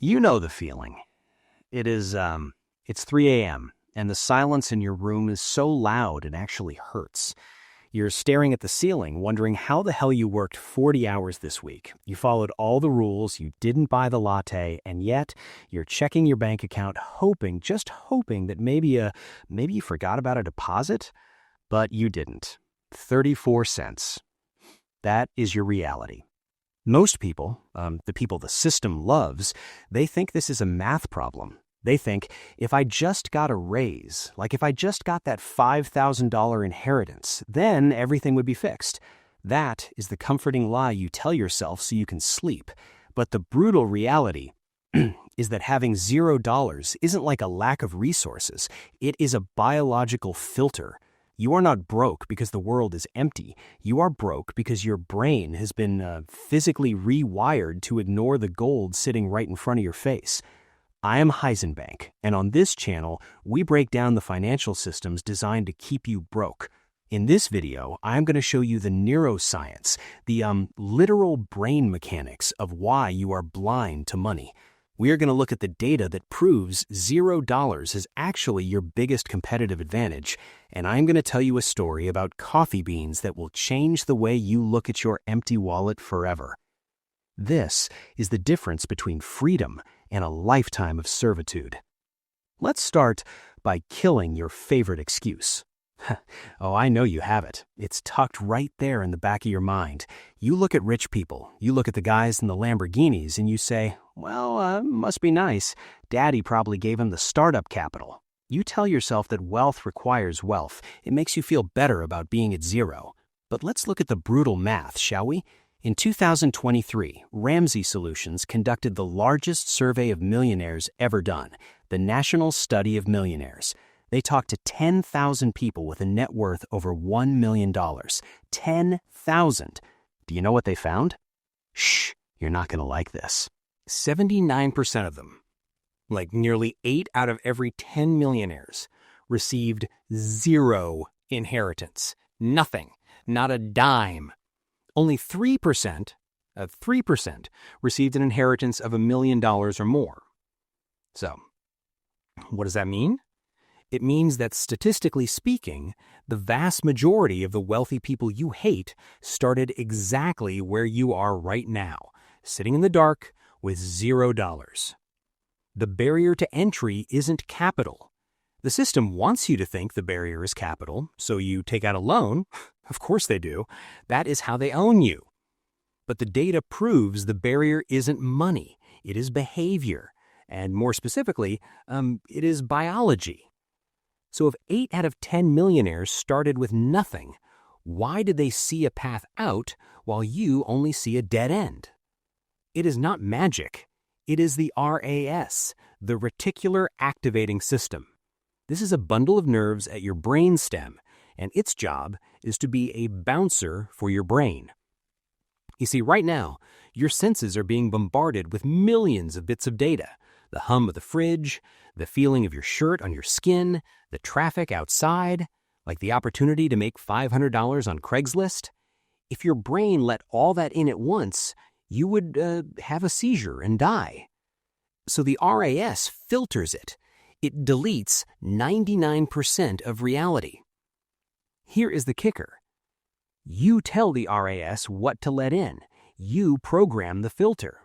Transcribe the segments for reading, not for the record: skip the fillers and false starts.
You know the feeling. It's 3 a.m., and the silence in your room is so loud it actually hurts. You're staring at the ceiling, wondering how the hell you worked 40 hours this week. You followed all the rules, you didn't buy the latte, and yet you're checking your bank account, just hoping that maybe you forgot about a deposit, but you didn't. 34 cents. That is your reality. Most people, the people the system loves, they think this is a math problem. They think, if I just got a raise, like if I just got that $5,000 inheritance, then everything would be fixed. That is the comforting lie you tell yourself so you can sleep. But the brutal reality is that having $0 isn't like a lack of resources. It is a biological filter. You are not broke because the world is empty. You are broke because your brain has been physically rewired to ignore the gold sitting right in front of your face. I am Heisenbank, and on this channel, we break down the financial systems designed to keep you broke. In this video, I'm going to show you the neuroscience, the literal brain mechanics of why you are blind to money. We are going to look at the data that proves $0 is actually your biggest competitive advantage, and I'm going to tell you a story about coffee beans that will change the way you look at your empty wallet forever. This is the difference between freedom and a lifetime of servitude. Let's start by killing your favorite excuse. Oh, I know you have it. It's tucked right there in the back of your mind. You look at rich people, you look at the guys in the Lamborghinis, and you say, well, must be nice. Daddy probably gave him the startup capital. You tell yourself that wealth requires wealth. It makes you feel better about being at zero. But let's look at the brutal math, shall we? In 2023, Ramsey Solutions conducted the largest survey of millionaires ever done, the National Study of Millionaires. They talked to 10,000 people with a net worth over $1 million. 10,000. Do you know what they found? Shh, you're not going to like this. 79% of them, like nearly 8 out of every 10 millionaires, received zero inheritance. Nothing. Not a dime. Only 3% received an inheritance of $1 million or more. So, what does that mean? It means that statistically speaking, the vast majority of the wealthy people you hate started exactly where you are right now, sitting in the dark with $0. The barrier to entry isn't capital. The system wants you to think the barrier is capital, so you take out a loan. Of course they do. That is how they own you. But the data proves the barrier isn't money. It is behavior. And more specifically, it is biology. So if 8 out of 10 millionaires started with nothing, why did they see a path out while you only see a dead end? It is not magic. It is the RAS, the reticular activating system. This is a bundle of nerves at your brain stem, and its job is to be a bouncer for your brain. You see, right now, your senses are being bombarded with millions of bits of data. The hum of the fridge, the feeling of your shirt on your skin, the traffic outside, like the opportunity to make $500 on Craigslist. If your brain let all that in at once, you would have a seizure and die. So the RAS filters it. It deletes 99% of reality. Here is the kicker. You tell the RAS what to let in. You program the filter.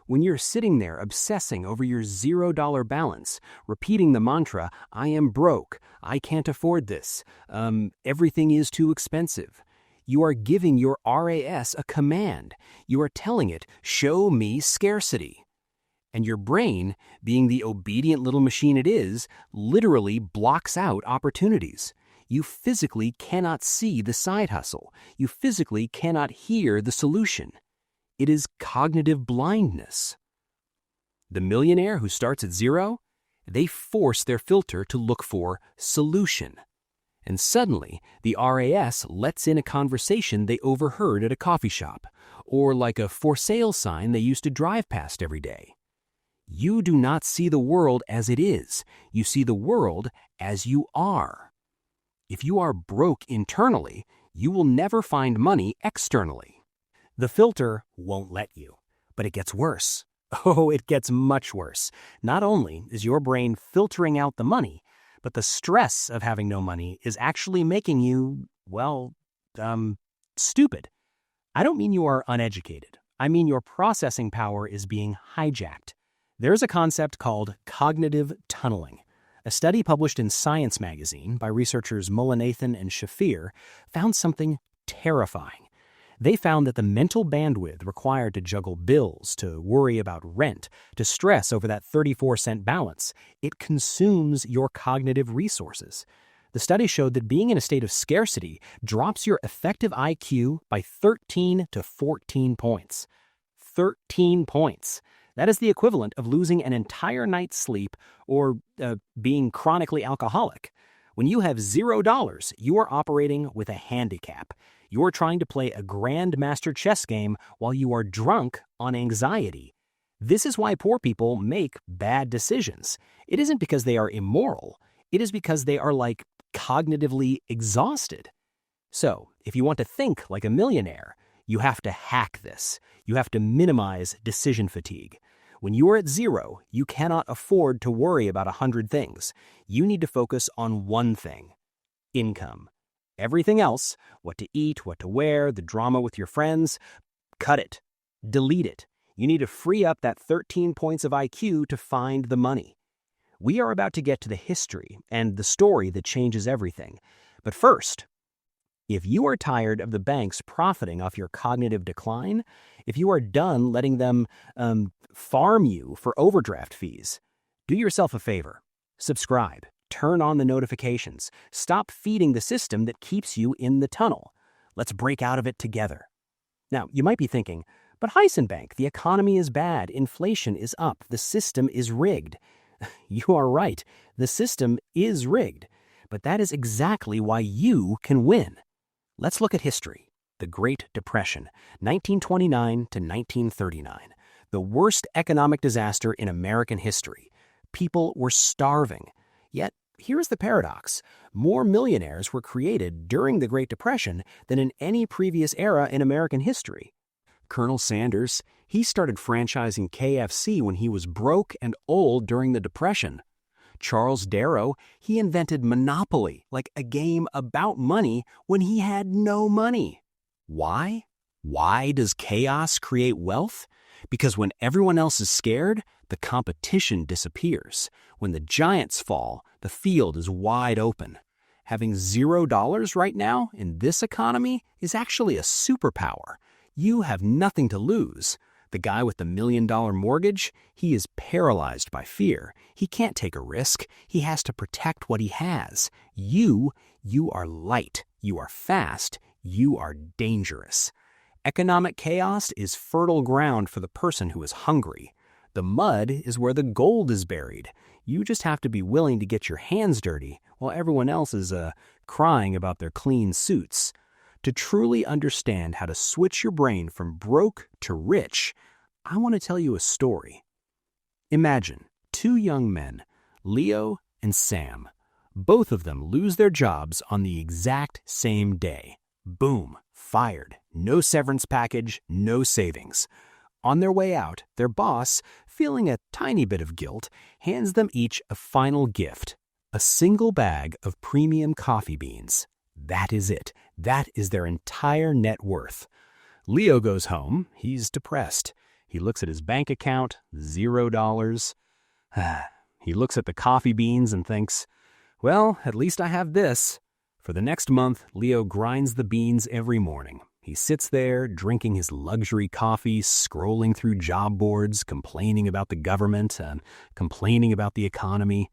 When you're sitting there obsessing over your $0 balance, repeating the mantra, I am broke, I can't afford this, everything is too expensive, you are giving your RAS a command. You are telling it, show me scarcity. And your brain, being the obedient little machine it is, literally blocks out opportunities. You physically cannot see the side hustle. You physically cannot hear the solution. It is cognitive blindness. The millionaire who starts at zero, they force their filter to look for solution. And suddenly, the RAS lets in a conversation they overheard at a coffee shop, or like a for sale sign they used to drive past every day. You do not see the world as it is. You see the world as you are. If you are broke internally, you will never find money externally. The filter won't let you, but it gets worse. Oh, it gets much worse. Not only is your brain filtering out the money, but the stress of having no money is actually making you, well, stupid. I don't mean you are uneducated. I mean your processing power is being hijacked. There's a concept called cognitive tunneling. A study published in Science magazine by researchers Mullainathan and Shafir found something terrifying. They found that the mental bandwidth required to juggle bills, to worry about rent, to stress over that 34-cent balance, it consumes your cognitive resources. The study showed that being in a state of scarcity drops your effective IQ by 13 to 14 points. 13 points. That is the equivalent of losing an entire night's sleep or being chronically alcoholic. When you have $0, you are operating with a handicap. You are trying to play a grandmaster chess game while you are drunk on anxiety. This is why poor people make bad decisions. It isn't because they are immoral. It is because they are cognitively exhausted. So, if you want to think like a millionaire, you have to hack this. You have to minimize decision fatigue. When you are at 0, you cannot afford to worry about 100 things. You need to focus on one thing: income. Everything else, what to eat, what to wear, the drama with your friends, cut it. Delete it. You need to free up that 13 points of IQ to find the money. We are about to get to the history and the story that changes everything. But first, if you are tired of the banks profiting off your cognitive decline, if you are done letting them farm you for overdraft fees, do yourself a favor. Subscribe. Turn on the notifications. Stop feeding the system that keeps you in the tunnel. Let's break out of it together. Now, you might be thinking, but Heisenbank, the economy is bad, inflation is up, the system is rigged. You are right. The system is rigged. But that is exactly why you can win. Let's look at history. The Great Depression, 1929 to 1939. The worst economic disaster in American history. People were starving. Yet, here's the paradox. More millionaires were created during the Great Depression than in any previous era in American history. Colonel Sanders, he started franchising KFC when he was broke and old during the Depression. Charles Darrow, he invented Monopoly, like a game about money, when he had no money. Why? Why does chaos create wealth? Because when everyone else is scared, the competition disappears. When the giants fall, the field is wide open. Having $0 right now in this economy is actually a superpower. You have nothing to lose. The guy with the $1 million mortgage, he is paralyzed by fear. He can't take a risk. He has to protect what he has. You are light. You are fast. You are dangerous. Economic chaos is fertile ground for the person who is hungry. The mud is where the gold is buried. You just have to be willing to get your hands dirty while everyone else is crying about their clean suits. To truly understand how to switch your brain from broke to rich, I want to tell you a story. Imagine 2 young men, Leo and Sam. Both of them lose their jobs on the exact same day. Boom, fired. No severance package, no savings. On their way out, their boss, feeling a tiny bit of guilt, hands them each a final gift: a single bag of premium coffee beans. That is it. That is their entire net worth. Leo goes home. He's depressed. He looks at his bank account, $0. He looks at the coffee beans and thinks, well, at least I have this. For the next month, Leo grinds the beans every morning. He sits there, drinking his luxury coffee, scrolling through job boards, complaining about the government, and complaining about the economy.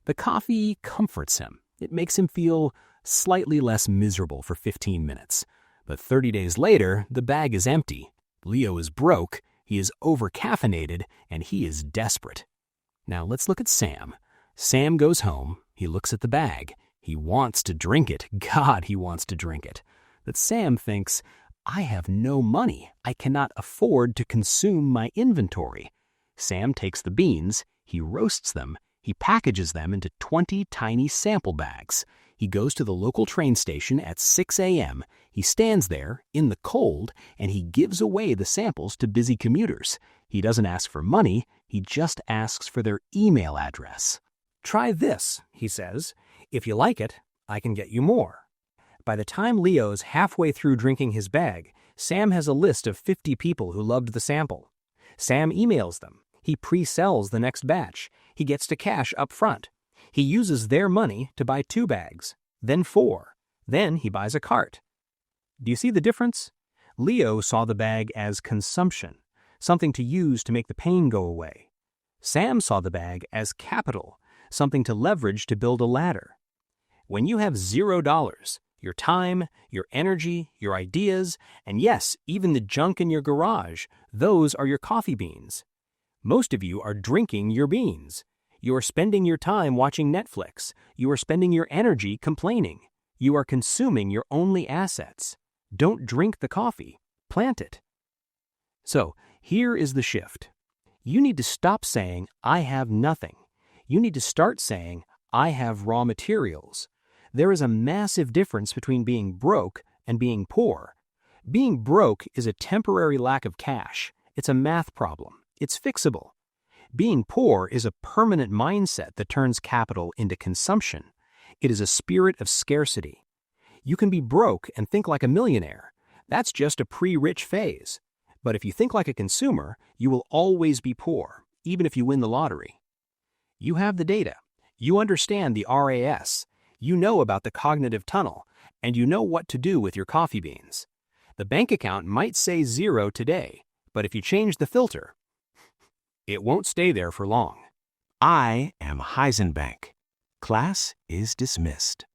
The coffee comforts him. It makes him feel slightly less miserable for 15 minutes. But 30 days later, the bag is empty. Leo is broke, he is over-caffeinated, and he is desperate. Now let's look at Sam. Sam goes home, he looks at the bag. He wants to drink it. God, he wants to drink it. But Sam thinks, I have no money. I cannot afford to consume my inventory. Sam takes the beans, he roasts them, He packages them into 20 tiny sample bags. He goes to the local train station at 6 a.m. He stands there in the cold and he gives away the samples to busy commuters. He doesn't ask for money, he just asks for their email address. "Try this," he says. "If you like it, I can get you more." By the time Leo's halfway through drinking his bag, Sam has a list of 50 people who loved the sample. Sam emails them. He pre-sells the next batch. He gets to cash up front. He uses their money to buy 2 bags, then 4. Then he buys a cart. Do you see the difference? Leo saw the bag as consumption, something to use to make the pain go away. Sam saw the bag as capital, something to leverage to build a ladder. When you have $0, your time, your energy, your ideas, and yes, even the junk in your garage, those are your coffee beans. Most of you are drinking your beans. You are spending your time watching Netflix. You are spending your energy complaining. You are consuming your only assets. Don't drink the coffee. Plant it. So, here is the shift. You need to stop saying, "I have nothing." You need to start saying, "I have raw materials." There is a massive difference between being broke and being poor. Being broke is a temporary lack of cash. It's a math problem. It's fixable. Being poor is a permanent mindset that turns capital into consumption. It is a spirit of scarcity. You can be broke and think like a millionaire. That's just a pre-rich phase. But if you think like a consumer, you will always be poor, even if you win the lottery. You have the data. You understand the RAS. You know about the cognitive tunnel, and you know what to do with your coffee beans. The bank account might say 0 today, but if you change the filter, it won't stay there for long. I am Heisenbank. Class is dismissed.